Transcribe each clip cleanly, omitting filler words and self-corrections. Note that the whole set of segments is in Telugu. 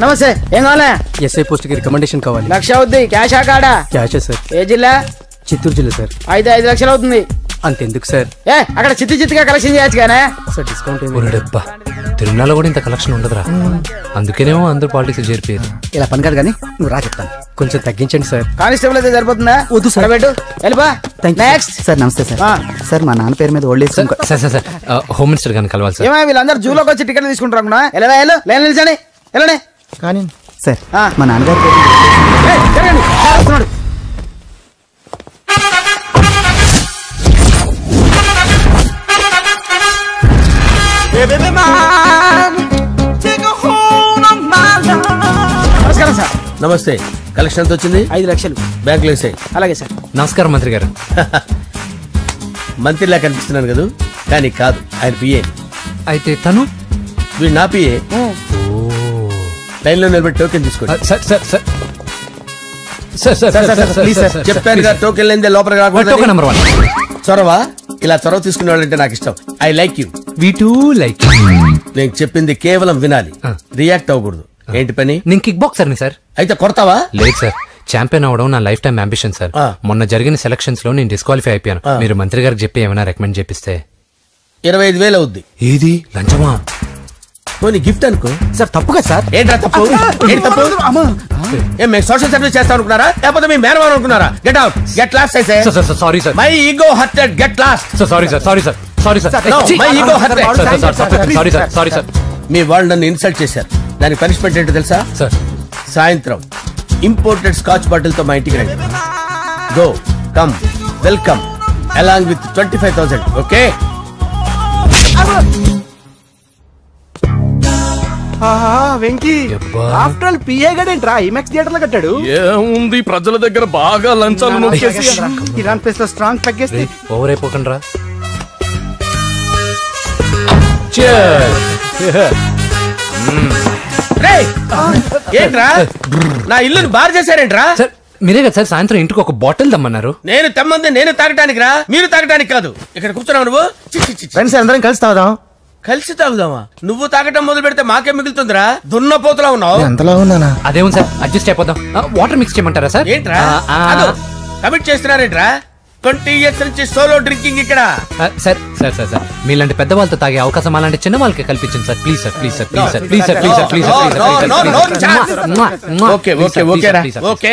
నమస్తే. ఏం కావాలా? ఎస్ఐ పోస్ట్ కి రికమెండేషన్ కావాలి. 1,00,000 అవుద్ది. క్యాషా కాడా? క్యాషే సార్. ఏ జిల్లా? చిత్తూరు జిల్లా సార్. అయితే 5 లక్షలు అవుతుంది. అంతెందుకు సార్? అక్కడ చిత్తుగా కలెక్షన్ చేయొచ్చు కానీ సార్ డిస్కౌంట్ డబ్బా తిరుమలలో కూడా ఇంత కలెక్షన్ ఉండదురా. అందుకేనేమో అందరూ పాలిటిక్స్ చేరిపోయారు. ఇలా పని కాదు కానీ నువ్వు రా చెప్తాను. కొంచెం తగ్గించండి సార్. కానిస్టేబుల్ అయితే సరిపోతుందా? వద్దు సార్. పెట్టు వెళ్ళిపా. Next sir. నమస్తే సార్. సార్ మా నాన్న పేరు మీద old age sir sir home minister గారిని కలవాలి సార్. ఏమో వీళ్ళందరూ జూలోకి వచ్చి టికెట్ తీసుకుంటారు అనుకున్నా. లైన్ నిలిచండి. వెళ్ళండి కానీ సార్ మా నాన్నగారి పేరు నమస్కారం సార్. నమస్తే. కలెక్షన్ ఎంత వచ్చింది? 5 లక్షలు. బ్యాంకులో వేసాయి. అలాగే సార్. నమస్కారం మంత్రి గారు. మంత్రిలా కనిపిస్తున్నాను కదా, కానీ కాదు, ఆయన పిఏ. అయితే తను వీడు నా పిఏ. లైన్ లో నిలబెట్టి టోకెన్ తీసుకోండి. చెప్పాను కదా, టోకెన్ లేదే లోపలికి రాకూడదు. చొరవ ఇలా చొరవ తీసుకునే వాళ్ళంటే నాకు ఇష్టం. I like you. We two like. నేను చెప్పింది కేవలం వినాలి, రియాక్ట్ అవ్వకూడదు. ఏంటి పని? నేను కిక్ బాక్సర్ ని సార్. అయితే కొడతావా? లేదు సార్, ఛాంపియన్ అవడం నా లైఫ్ టైం అంబిషన్ సార్. మొన్న జరిగిన సెలక్షన్స్ లో నేను డిస్క్వాలిఫై అయిపోయాను. మీరు మంత్రి గారికి చెప్పి ఏమైనా రికమెండ్ చేపిస్తే. 25,000 అవుద్ది. ఏది లంచమా? పోనీ గిఫ్ట్ అనుకో సార్. తప్పుగా సార్. ఏంట్రా తప్పు? ఏంటి తప్పు? ఏం మేము సోషల్ సర్వీస్ చేస్తాం అనుకున్నారా, లేకపోతే మీ మేనమాన్ అనుకున్నారా? Get out, get lost. Sorry sir, my ego hurted, get lost. Sorry sir, sorry sir, sorry sir, my ego hurted. Sorry sir, sorry sir. మీ వాళ్ళు నన్ను ఇన్సల్ట్ చేశారు. దానికి పనిష్మెంట్ ఏంటో తెలుసా? సార్ సాయంత్రం ఇంపోర్టెడ్ స్కాచ్ బాటిల్ తో మా ఇంటికి రండి. Go come welcome along with 25,000. Okay? Venky after all PA గడేంట్రా ఇమెక్స్ థియేటర్ లో కట్టాడు. ఏముంది, ప్రజల దగ్గర బాగా లంచాలు నొక్కేసి ఇరాన్ ప్లేస్ లో స్ట్రాంగ్ తగ్గేస్తే ఓవర్ అయిపోకండి రా. ఏంట్రా నా ఇల్లుని బార్ చేశారేంట్రా? సార్ మీరే కదా సార్ సాయంత్రం ఇంటికి ఒక బాటిల్ దమ్మన్నారు. నేను తెమ్మంది నేను తాగటానికి రా, మీరు తాగటానికి కాదు. ఇక్కడ కూర్చున్నావు నువ్వు. ఫ్రెండ్స్ అందరం కలిసి తాగుదాం. కలిసి తాగుదామా? నువ్వు తాగటం మొదలు పెడితే మాకే మిగులుతుందిరా. దున్నపోతులా ఉన్నావు. ఎంతలా ఉన్నానా? అదేం సార్, అడ్జస్ట్ అయిపోదాం. వాటర్ మిక్స్ చేయమంటారా సార్? ఏంట్రా కమిట్ చేస్తున్నారేంట్రా? 20 years నుంచి సోలో డ్రింకింగ్ ఇక్కడ. సార్ సార్ సార్ సార్ మీలాంటి పెద్ద వాళ్ళతో తాగే అవకాశం అలాంటి చిన్న వాళ్ళకి కల్పించండి sir. Please sir, please sir, please sir, please sir, please sir, please sir. Okay,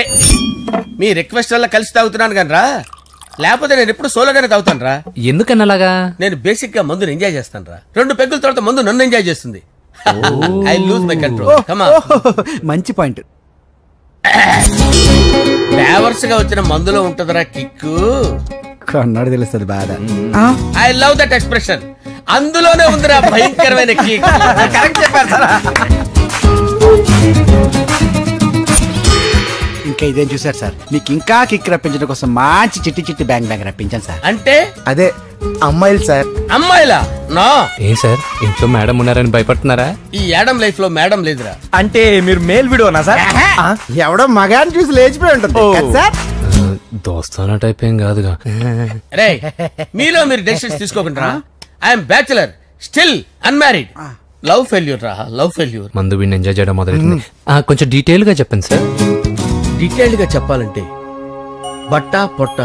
me request వల్ల కలిసి తాగుతున్నాను కానీ రా, లేకపోతే నేను ఎప్పుడు సోలోగానే తాగుతాను రా. ఎందుకన్నా అలాగా? నేను బేసిక్ గా మందుని ఎంజాయ్ చేస్తాను రా. 2 పెగ్గుల తర్వాత మందు నన్ను ఎంజాయ్ చేస్తుంది. I lose my control. మంచి పాయింట్. ఫ్లేవర్స్ గా వచ్చిన మందులో ఉంటదరా కిక్కు. కన్నాడు తెలుస్తుంది బాధ. I love that expression. అందులోనే ఉందిరా భయంకరమైన కిక్. కరెక్ట్ చెప్పారు సార్. ఇంకా ఇదేం చూసారు సార్, మీకు ఇంకా కిక్ రప్పించడం కోసం మంచి చిట్టి చిట్టి బ్యాంగ్ బ్యాంగ్ రప్పించాను సార్. అంటే అదే అమ్మాయిలు సార్. అమ్మాయిలా? నా ఏం సార్ ఇంట్లో మేడం ఉన్నారని భయపడుతున్నారా? ఈ యాడమ్ లైఫ్ లో మేడం లేదురా. అంటే మీరు మేల్ వీడియోనా సార్? ఎవడో మగాన్ని చూసి లేచిపోయి ఉంటుంది సార్. దోస్తానా టైప్ ఏం కాదుగా. రే మీలో మీరు డెసిషన్స్ తీసుకోకుండా. I'm bachelor, still unmarried. Love failure రా, లవ్ ఫెయిల్యూర్. మందు వీడిని ఎంజాయ్ చేయడం మొదలైంది. కొంచెం డీటెయిల్ గా చెప్పండి సార్. డీటెయిల్డ్ గా చెప్పాలంటే బట్టా పొట్ట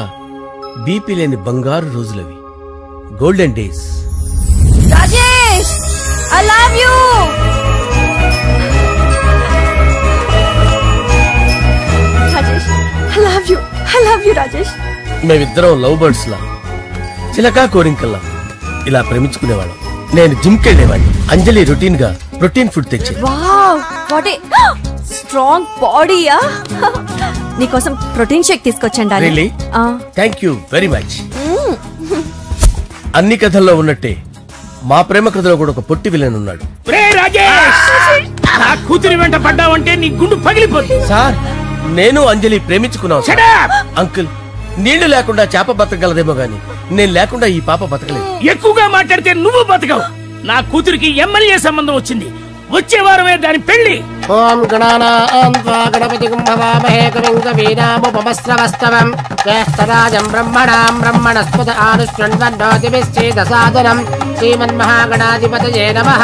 బీపీ లేని బంగారు రోజులవి, golden days. Rajesh I love you. Rajesh I love you, I love you Rajesh. మేమిద్దరం లవ్ బర్డ్స్ లా, చిలకా కోరింకల్లా ఇలా ప్రేమించుకునేవాళ్ళం. నేను జిమ్ కెళ్ళేవాడిని, అంజలి రొటీన్ గా ప్రోటీన్ ఫుడ్ తెచ్చి. వావ్ వాట్ ఏ స్ట్రాంగ్ బాడీయా. నీకోసం ప్రోటీన్ షేక్ తీసుకొచ్చండి. Really? Thank you very much. అన్ని కథల్లో ఉన్నట్టే మా ప్రేమ కథలో కూడా ఒక పొట్టి విలన్ ఉన్నాడు. కూతురి వెంట పడ్డావంటే నీ గుండు పగిలిపోతుంది. సార్ నేను అంజలి ప్రేమించుకున్నాను. అంకుల్ నీళ్లు లేకుండా చేప బతకగలదేమో గాని నేను లేకుండా ఈ పాప బతకలేదు. ఎక్కువగా మాట్లాడితే నువ్వు బతకవు. నా కూతురికి ఎమ్మెల్యే సంబంధం వచ్చింది. వచ్చే వారమే దాని పెళ్లి. ఓం గణానాం త్వా గణపతిం భవామహే కవిం కవీనాముపమస్రవస్తవం జ్యేష్ఠరాజం బ్రహ్మణాం బ్రహ్మణస్పత ఆనుష్ణ్వన్నోతిభిశ్చేదసాదనం శ్రీమన్మహాగణాధిపతయే నమః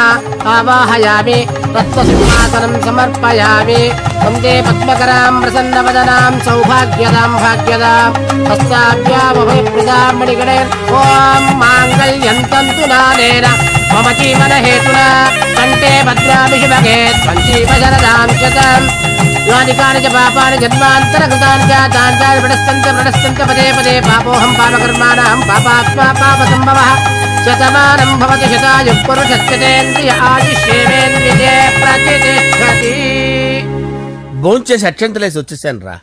ఆవాహయామి తత్వసింహాసనం సమర్పయామి వందే పద్మకరాం ప్రసన్నవదనాం సౌభాగ్యదాం భాగ్యదాం హస్తాభ్యామభయప్రదాం మణిగణైర్ ఓం మాంగళ్యం తంతునానేన మమ జీవన హేతునా కంఠే భద్రామి శుభగే త్వంజీవ శరదాం శతం యాని కాని చ పాపాని జన్మాంతరకృతాని జాతాని ప్రణశ్యంత పదే పదే పాపోహం పాపకర్మాణం పాపాత్మా పాపసంభవః శతమానం భవతి శతాయుః పురుషస్యేంద్రియ ఆయుష్యేంద్రియే ప్రతిష్టతి. భోంచేసి అక్షంతలేసి వచ్చేసాను రా.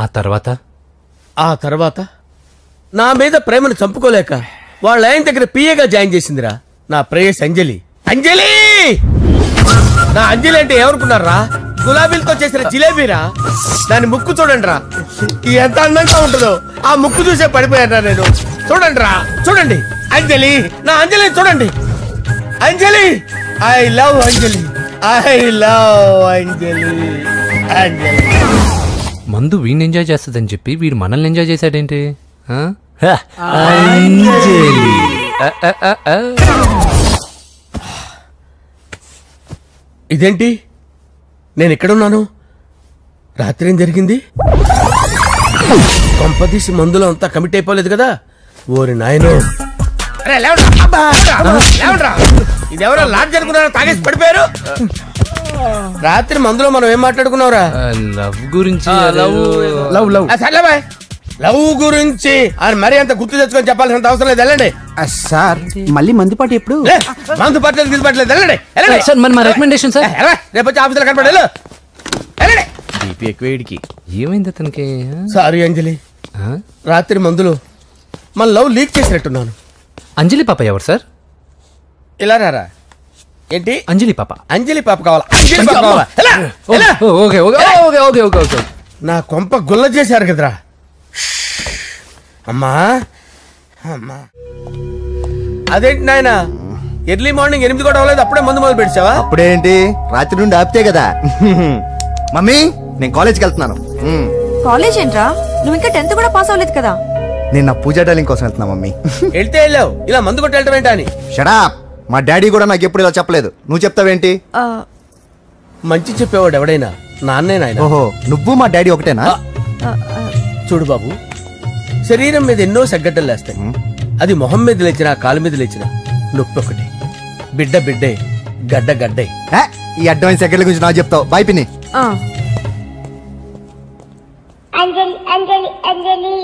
ఆ తర్వాత నా మీద ప్రేమను చంపుకోలేక వాళ్ళ ఆయన దగ్గర పిఏగా జాయిన్ చేసిందిరా నా ప్రేయస్ అంజలి. అంజలి నా అంజలి అంటే ఏమనుకున్నారా? గులాబీలతో చేసిన జిలేబీరా. దాని ముక్కు చూడండి రా, ఎంత అందంగా ఉంటుందో. ఆ ముక్కు చూసే పడిపోయారా నేను. చూడండి రా, చూడండి అంజలి, నా అంజలి చూడండి. Anjali, I love Anjali, I love Anjali. Anjali మందు వీడిని ఎంజాయ్ చేస్తుందని చెప్పి వీడు మనల్ని ఎంజాయ్ చేశాడేంటి? ఇదేంటి నేను ఎక్కడున్నాను? రాత్రి ఏం జరిగింది? కొంపదీసి మందులో అంతా కమిట్ అయిపోలేదు కదా? ఓరి నాయనో, ఇదెవరో లాడ్జ్ అనుకున్నారా? తాగేసి పడిపోయారు. రాత్రి మందులో మనం ఏం మాట్లాడుకున్నావురా? లవ్ గురించి. లవ్ గురించి మరి అంత గుర్తు తెచ్చుకొని చెప్పాల్సినంత అవసరం లేదు. వెళ్ళండి సార్. మళ్ళీ మందుపాటి ఎప్పుడు? మందు పట్టలేదు తీసుపట్టలేదు. వెళ్ళండి సార్. మన రికమెండేషన్ సార్. రేపు వచ్చి ఆఫీసులో కనపడే. ఏమైంది అతనికి? సారీ అంజలి, రాత్రి మందులో మన లవ్ లీక్ చేసినట్టున్నాను. అంజలి పాప ఎవరు సార్? ఇలా రారా. ఏంటి అంజలి పాప? అంజలి పాప కావాలా? అంజలి పాప కావాలా? Okay okay okay okay okay okay. నా కొంప గుల్ల చేశారు కదరా. అమ్మా అమ్మా, అదేంటి నాయన ఎర్లీ మార్నింగ్ 8 కూడా అవ్వలేదు, అప్పుడే మందు మొదలు పెట్టావా? అప్పుడేంటి, రాత్రి నుండి ఆపితే కదా. మమ్మీ నేను కాలేజ్కి వెళ్తున్నాను. కాలేజ్ ఏంట్రా? నువ్వు ఇంకా 10th కూడా పాస్ అవ్వలేదు కదా. నేను నా పూజా డాలింగ్ కోసం వెళ్తున్నా మమ్మీ. వెళ్తే వెళ్ళావు, ఇలా మందు కొట్టి వెళ్ళటం ఏంటా అని. షడాప్. మా డాడీ కూడా నాకు ఎప్పుడు ఇలా చెప్పలేదు, నువ్వు చెప్తావేంటి? మంచి చెప్పేవాడు ఎవడైనా నాన్నే నాయన. ఓహో, నువ్వు మా డాడీ ఒకటేనా? చూడు బాబు, శరీరం మీద ఎన్నో సగ్గడ్డలు లేస్తాయి. అది మొహం మీద లేచినా కాలు మీద లేచినా నొప్పి ఒకటి. బిడ్డ బిడ్డే, గడ్డ గడ్డే. ఈ అడ్వాన్స్ సెకండ్ల గురించి నాకు చెప్తావు. బాయ్ పిన్ని. అంజలి అంజలి అంజలి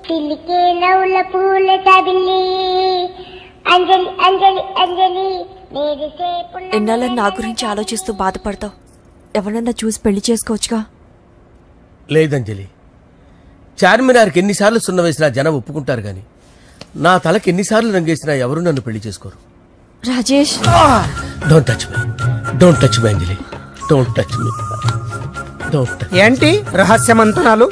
పిల్లికే నవ్వుల పూల చబిల్లి. అంజలి అంజలి అంజలి ఎన్నాళ్ళ నా గురించి ఆలోచిస్తూ బాధపడతావు? ఎవరన్నా చూసి పెళ్లి చేసుకోవచ్చుగా. లేదంజలి, చార్మినార్కి ఎన్నిసార్లు సున్న వేసినా జనం ఒప్పుకుంటారు గాని నా తలకి ఎన్నిసార్లు రంగేసినా ఎవరు నన్ను పెళ్లి చేసుకోరు. Rajesh, don't touch me, don't touch me Anjali, don't touch me. ఏంటి రహస్య మంత్రాలు?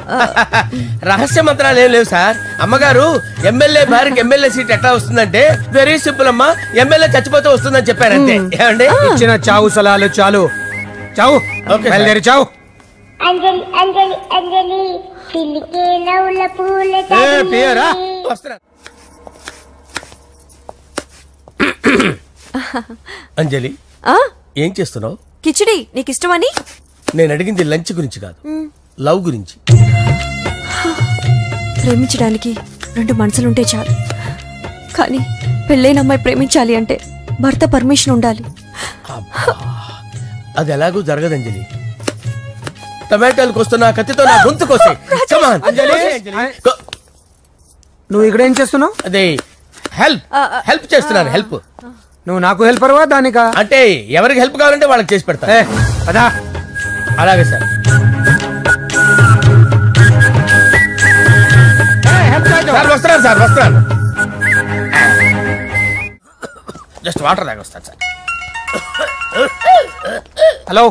రహస్య మంత్రాలు ఏం లేవు సార్. అమ్మగారు ఎమ్మెల్యే భార్యకి ఎమ్మెల్యే సీట్ ఎట్లా వస్తుందంటే వెరీ సింపుల్ అమ్మా, ఎమ్మెల్యే చచ్చిపోతే వస్తుందని చెప్పారంతే. ఏమండి, ఇచ్చిన చావు సలాలు చాలు. చావు, బయలుదేరి చావు. అంజలి అంజలి అంజలి పిల్లికే నవ్వుల పూల చబిల్లి. అంజలి, ఏం చేస్తున్నావు? కిచిడి నీకు ఇష్టమని. నేను అడిగింది లంచ్ గురించి కాదు, లవ్ గురించి. ప్రేమించడానికి 2 మనసులుంటే చాలు, కానీ పెళ్ళైన అమ్మాయి ప్రేమించాలి అంటే భర్త పర్మిషన్ ఉండాలి. అది ఎలాగూ జరగదంజలి. టమాటాలు కోస్తున్నా కత్తితో నా గొంతు కోసే. నువ్వు ఇక్కడ ఏం చేస్తున్నావు? అదే హెల్ప్ చేస్తున్నాను. హెల్ప్. నువ్వు నాకు హెల్పర్వా దానికా? అంటే ఎవరికి హెల్ప్ కావాలంటే వాళ్ళకి చేసి పెడతా. అదా, అలాగే సార్. వస్తున్నాను సార్, వస్తున్నాను. జస్ట్ వాటర్ దాకా వస్తాను సార్. హలో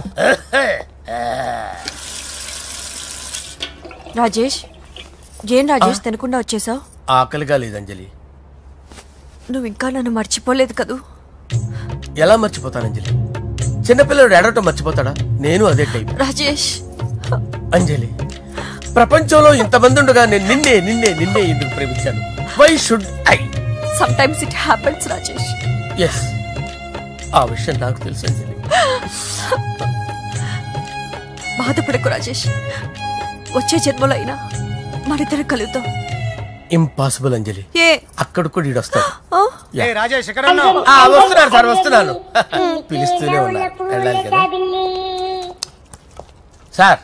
రాజేష్. ఏం రాజేష్ తినకుండా వచ్చేసావు? ఆకలిగా లేదు అంజలి. నువ్వు ఇంకా నన్ను మర్చిపోలేదు కదూ? ఎలా మర్చిపోతాను అంజలి? చిన్నపిల్లడు ఏడవటం మర్చిపోతాడా? నేను అదే టైప్. రాజేష్, అంజలి, ప్రపంచంలో ఇంతమంది ఉండగా నేను నిన్నే నిన్నే నిన్నే ఎందుకు ప్రేమించాను? Why should I? sometimes it happens Rajesh. Yes, ఆ విషయం నాకు తెలుసు అంజలి. బాధపడకు రాజేష్, వచ్చే జన్మలో అయినా మనిద్దరు కలుద్దాం. ఇంపాసిబుల్ అంజలి. ఏ అక్కడ కూడా ఈడు వస్తాడు. రాజేష్ వస్తున్నాను సార్, వస్తున్నాను. పిలుస్తూనే ఉన్నా, వెళ్ళాలి కదా సార్.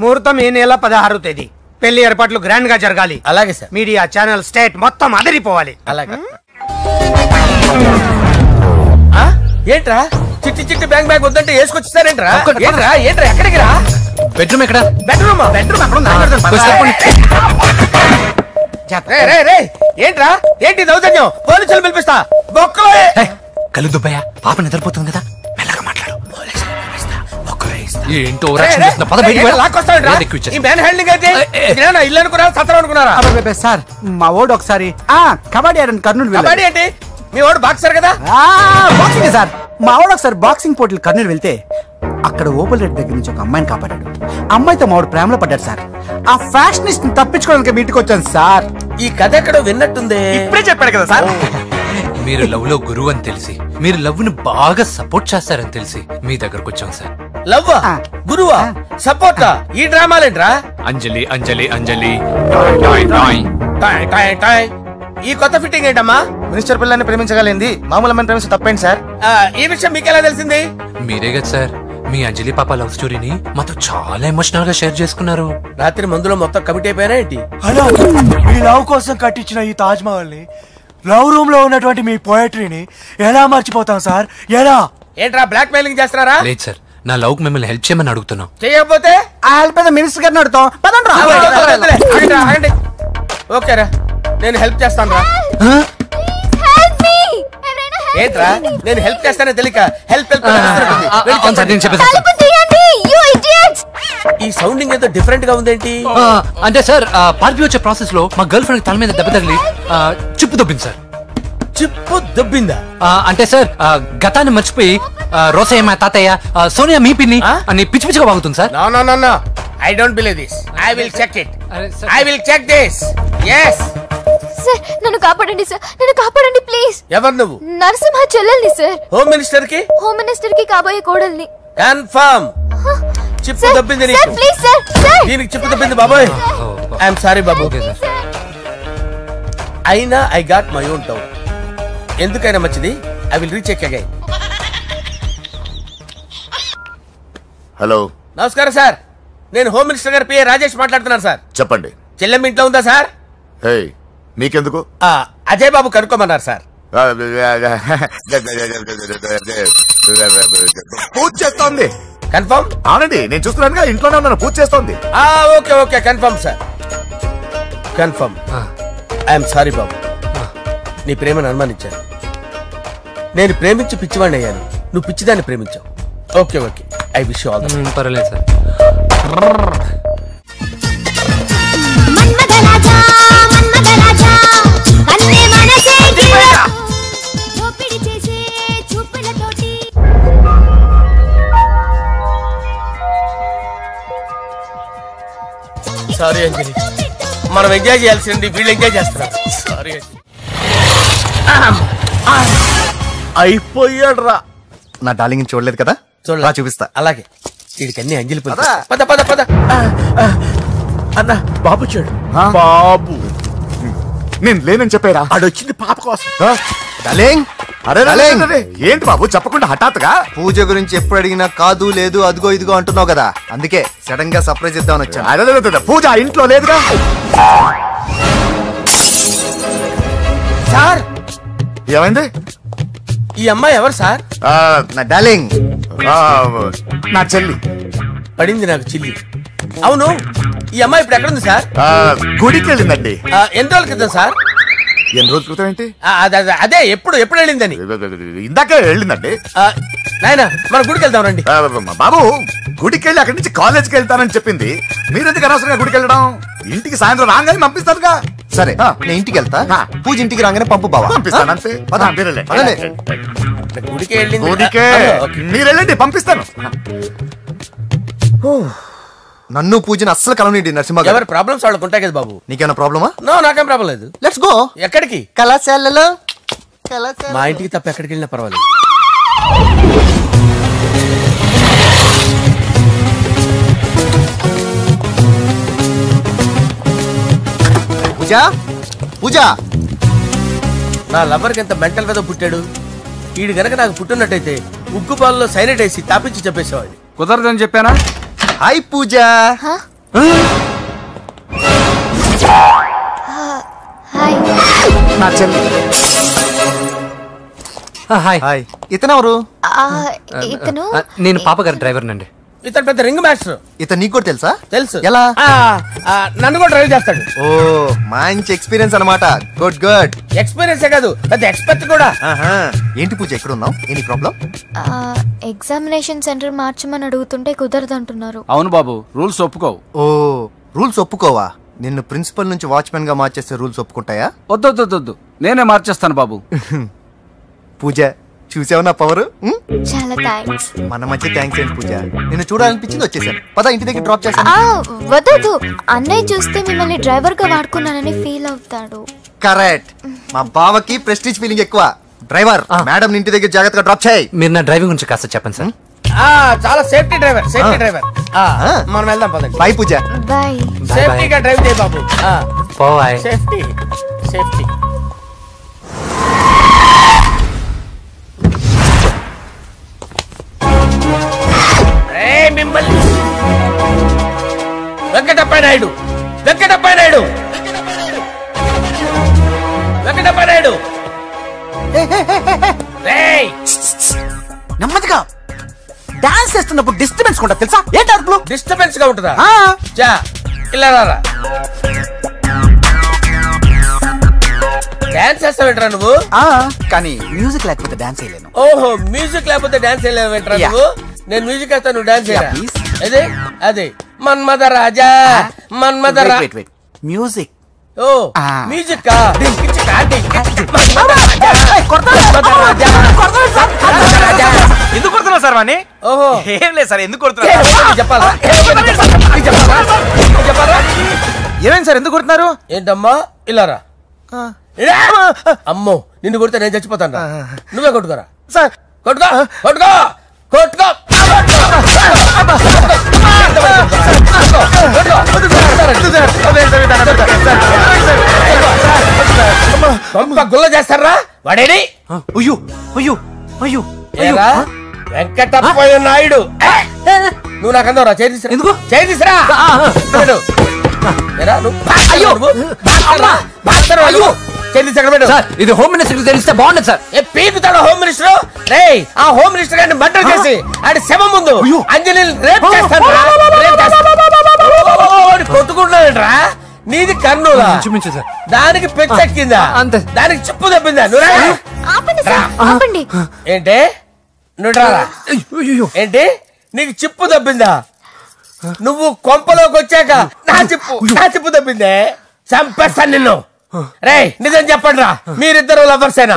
ముహూర్తం ఈ నెల 16వ తేదీ. పెళ్లి ఏర్పాట్లు గ్రాండ్ గా జరగాలి. అలాగే సార్. మీడియా ఛానల్ స్టేట్ మొత్తం అదిరిపోవాలి. అలాగే. ఏంట్రా చిట్టి చిట్టి బ్యాంక్ బ్యాగ్ వద్దంటే వేసుకొచ్చేసారేంట్రా? ఏంట్రా ఏంట్రా ఎక్కడికి రా? బెడ్రూమ్ ఎక్కడ? బెడ్రూమ్ బెడ్రూమ్ ఏంట్రా ఏంటి దౌర్జన్యం? పోలీసులు పిలిపిస్తా. కళ్ళు దుబ్బయ్యా, పాప నిద్రపోతుంది కదా, మెల్లగా మాట్లాడు. ఏంటో ఇల్లు అనుకున్నారా సత్రం అనుకున్నారా? సార్ మా ఓడు ఒకసారి కబడ్డీ ఆడని కర్నూలు కబడ్డీ ఏంటి? మీ వాడు బాక్సర్ కదా? Boxing sir. మా వాడు ఒకసారి బాక్సింగ్ పోటీలు కర్నూలు వెళ్తే అక్కడ ఓపెల్ రెడ్డి దగ్గర నుంచి ఒక అమ్మాయిని కాపాడాడు. అమ్మాయితో మా వాడు ప్రేమలో పడ్డాడు సార్. ఆ ఫ్యాషనిస్ట్ తప్పించుకోవడానికి మీటికి వచ్చాను సార్. ఈ కథ ఎక్కడో విన్నట్టుంది. ఇప్పుడే చెప్పాడు కదా సార్. మీరు లవ్ లో గురువు అని తెలిసి, మీరు లవ్ ను బాగా సపోర్ట్ చేస్తారని తెలిసి మీ దగ్గరకు వచ్చాం సార్. లవ్ గురువా సపోర్టా? ఈ డ్రామాలేంట్రా? అంజలి అంజలి అంజలి. ఈ కొత్త ఫిట్టింగ్ ఏంటమ్మా? మినిస్టర్ పిల్లల్ని ప్రేమించగలిగింది మామూలు అమ్మని ప్రేమించి తప్పేంటి సార్? ఈ విషయం మీకెలా తెలిసింది? మీరే కదా సార్ మీ అంజలి పాప లవ్ స్టోరీని మాతో చాలా ఎమోషనల్ గా షేర్ చేసుకున్నారు. రాత్రి మందులో మొత్తం కమిట్ అయిపోయినా ఏంటి? హలో, మీ లవ్ కోసం కట్టించిన ఈ తాజ్ మహల్ ని, లవ్ రూమ్ లో ఉన్నటువంటి మీ పోయట్రీని ఎలా మర్చిపోతాం సార్? ఎలా? ఏంట్రా బ్లాక్ మెయిలింగ్ చేస్తున్నారా? లేదు సార్, నా లవ్ కు మిమ్మల్ని హెల్ప్ చేయమని అడుగుతున్నాం. చేయకపోతే ఆ హెల్ప్ మినిస్టర్ గారిని అడుగుతాం. ఓకేరా, నేను హెల్ప్ చేస్తాను రా. ఏంట్రా నేను హెల్ప్ చేస్తానే తెలియక హెల్ప్ హెల్ప్ ఈ సౌండింగ్ ఏదో డిఫరెంట్ గా ఉందేంటి? అంటే సార్ పార్టీ వచ్చే ప్రాసెస్ లో మా గర్ల్ ఫ్రెండ్ తల మీద దెబ్బ తగిలి చిప్పు దొబ్బింది సార్. చిప్పు దొబ్బిందా? అంటే సార్ గతాన్ని మర్చిపోయి రోసయ్య మా తాతయ్య, సోనియా మీ పిన్ని అని పిచ్చి పిచ్చిగా వాగుతుంది sir. No I don't believe this. I will check it. I will check this. yes sir, నన్ను కాపాడండి సార్, నన్ను కాపాడండి ప్లీజ్. ఎవరు నువ్వు? నరసింహ చెల్లెల్ని సార్. హోమ్ మినిస్టర్ కి? హోమ్ మినిస్టర్ కి కాబోయే కోడల్ని. కన్ఫర్మ్. చిప్పు దొబ్బింది నీకు. Please sir. సార్ దీనికి చిప్పు దొబ్బింది బాబోయ్. ఐఎమ్ సారీ బాబు. అయినా I got my own town. ఎందుకైనా మంచిది, I will recheck again. Hello, నమస్కారం సార్. నేను హోమ్ మినిస్టర్ గారి పిఏ రాజేష్ మాట్లాడుతున్నాను సార్. చెప్పండి. చెల్లెమ్మ ఇంట్లో ఉందా సార్? హే, మీకెందుకు? అజయ్ బాబు కనుక్కోమన్నారు సార్. పూజ చేస్తోంది. కన్ఫర్మ్? అవునండి, నేను చూస్తున్నానుగా, ఇంట్లోనే ఉన్నాను, పూజ చేస్తోంది. Okay okay, confirm sir, confirm. I'm sorry బాబు, నీ ప్రేమను అనుమానించాను. నేను ప్రేమించి పిచ్చివాడిని అయ్యాను, నువ్వు పిచ్చిదాన్ని ప్రేమించావు. Okay okay, I wish you all the best. పర్వాలేదు సార్. సారీ అంజలి, మనం ఎంజాయ్ చేయాల్సింది వీళ్ళు ఎంజాయ్ చేస్తున్నారు. సారీ అంజలి. అయిపోయాడు రా. నా డార్లింగ్ చూడలేదు కదా, చూడరా చూపిస్తా. అలాగే, వీడికి అన్ని అంజలి పద పద పద. అన్న బాబు చూడు. బాబు నేను లేనని చెప్పారా? ఆడొచ్చింది పాప కోసం. డార్లింగ్, అరే ఏంటి బాబు చెప్పకుండా హఠాత్తుగా? పూజ గురించి ఎప్పుడు అడిగినా కాదు లేదు అదిగో ఇదిగో అంటున్నావు కదా, అందుకే సడన్ గా సర్ప్రైజ్ ఇద్దామని వచ్చాను. అదే పూజ ఇంట్లో లేదుగా సార్. ఏమైంది? ఈ అమ్మాయి ఎవరు సార్? నా డార్లింగ్, నా చెల్లి. పడింది నాకు చిల్లి. అవును, ఈ అమ్మాయి ఇప్పుడు ఎక్కడ ఉంది సార్? గుడికి వెళ్ళిందండి. ఎన్ని రోజుల క్రితం సార్? ఎన్ని రోజుల క్రితం ఏంటి? అదే ఎప్పుడు వెళ్ళిందని? ఇందాకే వెళ్ళిందండి. నాయన మన గుడికి వెళ్దాం రండి. బాబు గుడికి వెళ్ళి అక్కడి నుంచి కాలేజ్కి వెళ్తానని చెప్పింది. మీరెందుకు అనవసరంగా గుడికి వెళ్ళడం? ఇంటికి సాయంత్రం రాగానే పంపిస్తారుగా. సరే నేను ఇంటికి వెళ్తా పూజ ఇంటికి రాగానే పంపు బావా పంపిస్తాను అంతే. పద. మీరు వెళ్ళండి. పదండి. గుడికి వెళ్ళింది. గుడికే మీరు వెళ్ళండి, పంపిస్తాను. నన్ను పూజని అస్సలు కలవనీయండి నరసింహ గారు. ఎవరి ప్రాబ్లమ్స్ వాళ్ళకు ఉంటాయి కదా బాబు. నీకేమైనా ప్రాబ్లమా? నో, నాకేం ప్రాబ్లం లేదు. Let's go. ఎక్కడికి? కళాశాలలో మా ఇంటికి తప్ప ఎక్కడికి వెళ్ళినా పర్వాలేదు. పూజ పూజ నా లవర్కి ఎంత మెంటల్ మీద పుట్టాడు. వీడు గనక నాకు పుట్టినట్టయితే ఉగ్గు పాలలో సైనట్ వేసి తాపించి చెప్పేసేవాడిని. కుదరదని చెప్పానా? హాయ్ పూజ. హాయ్. నా చెల్లి. హాయ్. హాయ్. ఇతనెవరు? ఇతను నేను పాప గారి డ్రైవర్ నండి. ఇతను పెద్ద రింగ్ మాస్టర్. ఇతను నీకు కూడా తెలుసా? తెలుసు. ఎలా? నన్ను కూడా డ్రైవ్ చేస్తాడు. ఓ మంచి ఎక్స్పీరియన్స్ అన్నమాట. Good good. ఎక్స్పీరియన్స్ కాదు, పెద్ద ఎక్స్పర్ట్ కూడా. ఏంటి పూజ ఎక్కడ ఉన్నావు? Any problem? ఎగ్జామినేషన్ సెంటర్ మార్చమని అడుగుతుంటే కుదరదంటున్నారు. అవును బాబు, రూల్స్ ఒప్పుకోవు. ఓ రూల్స్ ఒప్పుకోవా? నిన్ను ప్రిన్సిపల్ నుంచి వాచ్మెన్ గా మార్చేస్తే రూల్స్ ఒప్పుకుంటాయా? వద్దు, నేనే మార్చేస్తాను బాబు. పూజ చూసావు నా పవర్? చాలా థ్యాంక్స్. మన మధ్య థ్యాంక్స్ ఏంటి పూజ, నిన్ను చూడాలనిపించింది వచ్చేసాను. పద ఇంటి దగ్గర డ్రాప్ చేస్తాను. వద్దు, అన్నయ్య చూస్తే మిమ్మల్ని డ్రైవర్ గా వాడుకున్నానని ఫీల్ అవుతాడు. కరెక్ట్. మా బావకి ప్రెస్టీజ్ ఫీలింగ్ ఎక్కువ. డ్రైవర్ మేడం ఇంటి దగ్గర జాగ్రత్తగా డ్రాప్ చేయి. మీరు నా డ్రైవింగ్ గురించి కాస్త చెప్పండి సార్. చాలా సేఫ్టీ డ్రైవర్. మనం వెళ్దాం పదండి. బాయ్ పూజ. బాయ్. సేఫ్టీగా డ్రైవ్ చేయి బాబు. బాయ్. సేఫ్టీ. మిమ్మల్ని వెంకటప్ప నాయుడు. నెమ్మదిగా డాన్స్ చేస్తున్నప్పుడు డిస్టర్బెన్స్ కూడా తెలుసా? ఏంటి అరుపులు? డిస్టర్బెన్స్ గా ఉంటుందా? ఇలా రారా. డాన్స్ చేస్తావేంట్రా నువ్వు? కానీ మ్యూజిక్ లేకపోతే డాన్స్ చేయలేను. ఓహో, మ్యూజిక్ లేకపోతే డాన్స్ చేయలేవేంట్రా నువ్వు? నేను మ్యూజిక్ వేస్తా, నువ్వు డాన్స్ చేయరా? అదే మన్మద రాజా. మ్యూజిక్. ఓ మ్యూజిక్. ఎందుకు కొడుతున్నావు సార్ వాణ్ణి? ఓహో ఏం లేదు సార్, ఎందుకు కొడుతున్నారు? చెప్పాలా? ఏమేం సార్, ఎందుకు కొడుతున్నారు? ఏంటమ్మా ఇలారా. అమ్మో, నిన్ను కొడితే నేను చచ్చిపోతాను. నువ్వే కొట్టుకోరా సార్. కొట్టుకో. గుల్ల చేస్తారా వాడేడి? వెంకటప్ప నాయుడు. నువ్వు నాకు అందవరా? చేతిసిరా. ఇది హోమ్ మినిస్టర్ తెలిస్తే బాగుండదు సార్. పీకుతాడు హోమ్ మినిస్టర్. రే ఆ హోమ్ మినిస్టర్ గారిని మర్డర్ చేసి ఆడి శవం ముందు అంజలి రేప్ చేస్తాను. కొట్టుకుంటున్నాడంట్రా. నీది కర్నూలా? దానికి పెచ్చెక్కిందా? దానికి చెప్పు తప్పిందా? ఏంటి నువ్వు రారా? ఏంటి నీకు చిప్పు తప్పిందా? నువ్వు కొంపలోకి వచ్చాక నా చిప్పు తప్పిందే. చంపేస్తాను నిన్ను. రే నిజం చెప్పండి రా, మీరిద్దరు లవర్సేనా?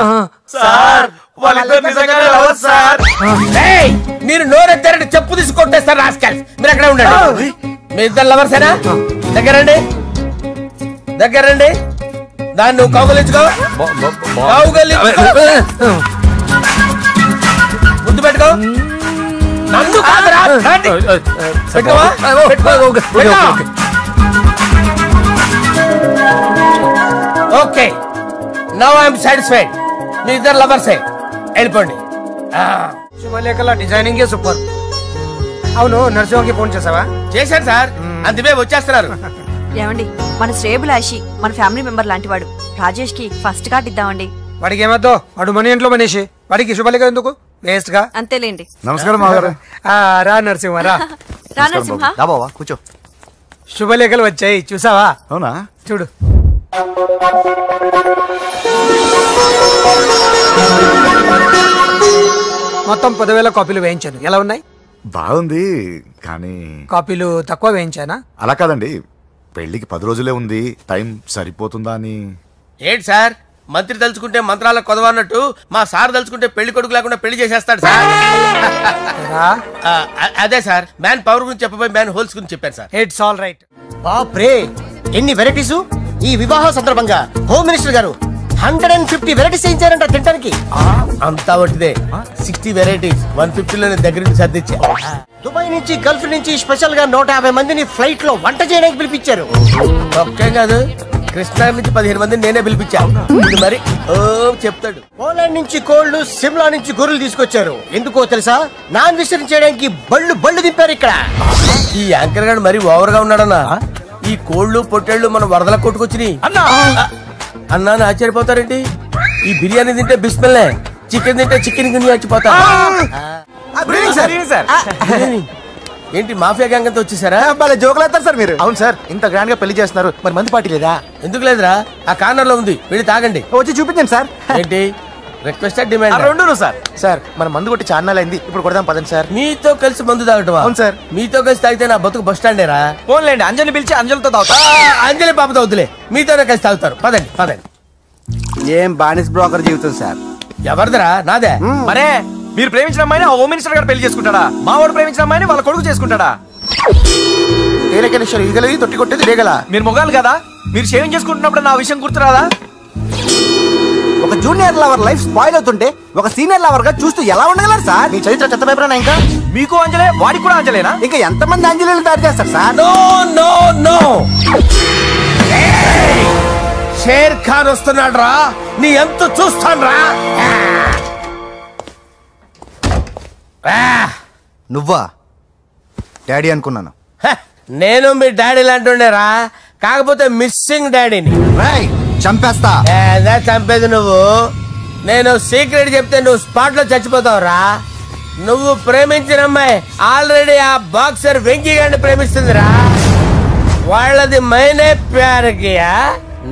మీరు నోరెత్తారంటే చెప్పు తీసి కొట్టేస్తారు రాస్కల్స్. మీరు అక్కడే ఉండండి. మీ ఇద్దరు లవర్సేనా? దగ్గరండి. దాన్ని నువ్వు కౌగలించుకో. ముద్దు పెట్టుకో. నన్ను కాదురా. Okay, now I'm satisfied. మీ ఇద్దరు లవర్సే, వెళ్ళిపోండి. శుభలేఖల డిజైనింగ్ సూపర్. అవును, నరసింహకి ఫోన్ చేసావా? చేశాను సార్, అందుకే వచ్చేస్తున్నారు. ఏమండి, మన శ్రేయబులాషి మన ఫ్యామిలీ మెంబర్ లాంటి వాడు. రాజేష్ కి ఫస్ట్ కార్డ్ ఇద్దామండి. వాడికి ఏమద్దో, వాడు మన ఇంట్లో మనిషి. వాడికి శుభలేఖ ఎందుకు? వేస్ట్ గా. అంతేలేండి. నమస్కారం మాగారు. రా నరసింహ రా. రా నరసింహ. బావా కూర్చో. శుభలేఖలు వచ్చాయి, చూసావా? అవునా? చూడు. మొత్తం 10,000 కాపీలు వేయించాను. ఎలా ఉన్నాయి? బాగుంది, కానీ కాపీలు తక్కువ వేయించానా? అలా కాదండి, పెళ్లికి 10 రోజులే ఉంది, టైం సరిపోతుందా అని. ఏంటి సార్ మంత్రి తలుచుకుంటే మంత్రాలకు కొదవన్నట్టు మా సార్ తలుచుకుంటే పెళ్లి కొడుకు లేకుండా పెళ్లి చేసేస్తాడు సార్. అదే సార్ మ్యాన్ పవర్ గురించి చెప్పబోయి మ్యాన్ హోల్స్ గురించి చెప్పాను సార్. It's all right. బాప్రే ఎన్ని వెరైటీస్! ఈ వివాహ సందర్భంగా హోమ్ మినిస్టర్ గారు 150 వెరైటీస్ చేయించారంట తినడానికి. అంతా ఒకటిదే 60 వెరైటీస్ 150లోనే దగ్గర నుంచి సర్దిచ్చా. దుబాయ్ నుంచి గల్ఫ్ నుంచి స్పెషల్ గా 150 మందిని ఫ్లైట్ లో వంట చేయడానికి పిలిపించారు. ఒక్కేం కాదు కృష్ణా నుంచి 15 మందిని నేనే పిలిపించా. ఇది మరి ఓ చెప్తాడు. పోలాండ్ నుంచి కోళ్లు, సిమ్లా నుంచి గొర్రెలు తీసుకొచ్చారు. ఎందుకో తెలుసా? నాన్ వెజిటేరియన్ చేయడానికి బళ్ళు దింపారు ఇక్కడ. ఈ యాంకర్ గారు మరి ఓవర్ గా ఉన్నాడన్నా. ఈ కోళ్లు పొట్టేళ్లు మన వరదల కొట్టుకొచ్చినాయి అన్నా ఆశ్చర్యపోతారేంటి? ఈ బిర్యానీ తింటే బిస్మిల్లే, చికెన్ తింటే చికెన్ గిన్నె చచ్చిపోతా. ఏంటి మాఫియా గ్యాంగ్ అంతా వచ్చేసారా? జోకులు వేస్తారు సార్ మీరు. అవును సార్, ఇంత గ్రాండ్ గా పెళ్లి చేస్తున్నారు, మరి మంది పార్టీ లేదా? ఎందుకు లేదురా? ఆ కార్నర్ లో ఉంది, వెళ్ళి తాగండి. వచ్చి చూపించండి సార్. ఏంటి రిక్వెస్ట్ డిమాండ్? రెండు సార్. సార్ మన మందు కొట్టి చాన్నాలైంది, ఇప్పుడు కొడదాం పదండి సార్. మీతో కలిసి మందు తాగటమా? అవును సార్. మీతో కలిసి తాగితే నా బతుకు బస్ స్టాండేరా? ఫోన్లేండి, అంజలి పిలిచి అంజలితో తాగుతా. అంజలి పాపతో వద్దులే, మీతోనే కలిసి తాగుతారు. పదండి పదండి. ఏం బానిస్ బ్రోకర్ జీవితం సార్. ఎవరిదిరా? నాదే. మరే మీరు ప్రేమించిన అమ్మాయిని ఆ హోమ్ మినిస్టర్ గారు పెళ్లి చేసుకుంటాడా? మావాడు ప్రేమించిన అమ్మాయిని వాళ్ళ కొడుకు చేసుకుంటాడా? ఈగలది తొట్టి కొట్టేది రేగల. మీరు మొగాలు కదా, మీరు షేవింగ్ చేసుకుంటున్నప్పుడు నా విషయం గుర్తురాదా? ఒక జూనియర్ లవర్ లైఫ్ స్పాయిల్ అవుతుంటే ఒక సీనియర్ లవర్ గా చూస్తూ ఎలా ఉండగలరు సార్? మీ చరిత్ర చెత్త పేపరేనా? ఇంకా మీకు అంజలే, వాడికి కూడా అంజలేనా? ఇంకా ఎంతమంది అంజలీలు తయారు చేస్తారు sir? No no no, Sher Khan వస్తున్నాడు రా, నీ ఎంత చూస్తాను రా. నువ్వా? డాడీ అనుకున్నాను. నేను మీ డాడీ లాంటి రా, కాకపోతే మిస్సింగ్ డాడీని. చంపేస్తా. చంపేది నువ్వు. నేను సీక్రెట్ చెప్తే నువ్వు స్పాట్ లో చచ్చిపోతావు రా. నువ్వు ప్రేమించిన అమ్మాయి ఆల్రెడీ ఆ బాక్సర్ వెంకీ గారిని ప్రేమిస్తుందిరా. వాళ్ళది మైనే ప్యార్ కియా,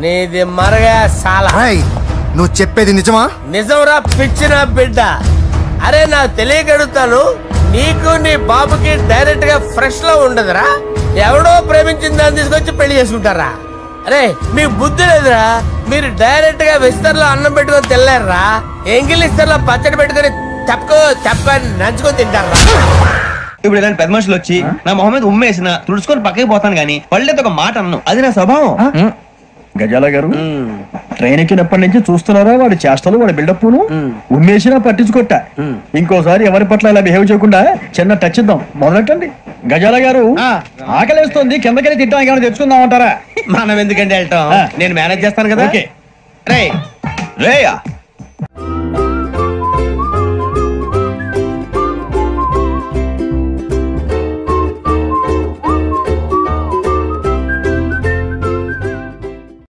నీది మరగా సాలా. నువ్వు చెప్పేది నిజమా? నిజంరా పిచ్చిన బిడ్డ. అరే నాకు తెలియగడుగుతాను, నీకు నీ బాబుకి డైరెక్ట్ గా ఫ్రెష్ లో ఉండదురా. ఎవడో ప్రేమించిన దాన్ని తీసుకొచ్చి పెళ్లి చేసుకుంటారా? అరే మీకు బుద్ధి లేదురా. మీరు డైరెక్ట్ గా విస్తర్లో అన్నం పెట్టుకొని తినలేరురా. ఎంగిల్ ఇస్తర్లో పచ్చడి పెట్టుకొని తప్పని నంచుకొని తింటారా? ఇప్పుడు ఇలాంటి పెద్ద మనుషులు వచ్చి నా మొహం మీద ఉమ్మేసిన తుడుచుకొని పక్కకి పోతాను గానీ పళ్ళేతో ఒక మాట అన్ను, అది నా స్వభావం. గజాల గారు ట్రైన్ ఎక్కినప్పటి నుంచి చూస్తున్నారా వాడి చేష్టలు, వాడి బిల్డప్ ఉమ్మేసినా పట్టించుకోట. ఇంకోసారి ఎవరి పట్ల ఇలా బిహేవ్ చేయకుండా చిన్న టచ్ ఇద్దాం, మొదలెట్టండి. గజాల గారు ఆకలేస్తుంది, కిందకెళ్ళి తిట్టడానికి ఏమైనా తెచ్చుకుందాం అంటారా? మనం ఎందుకంటే వెళ్తాం, నేను మేనేజ్ చేస్తాను కదా. రేయా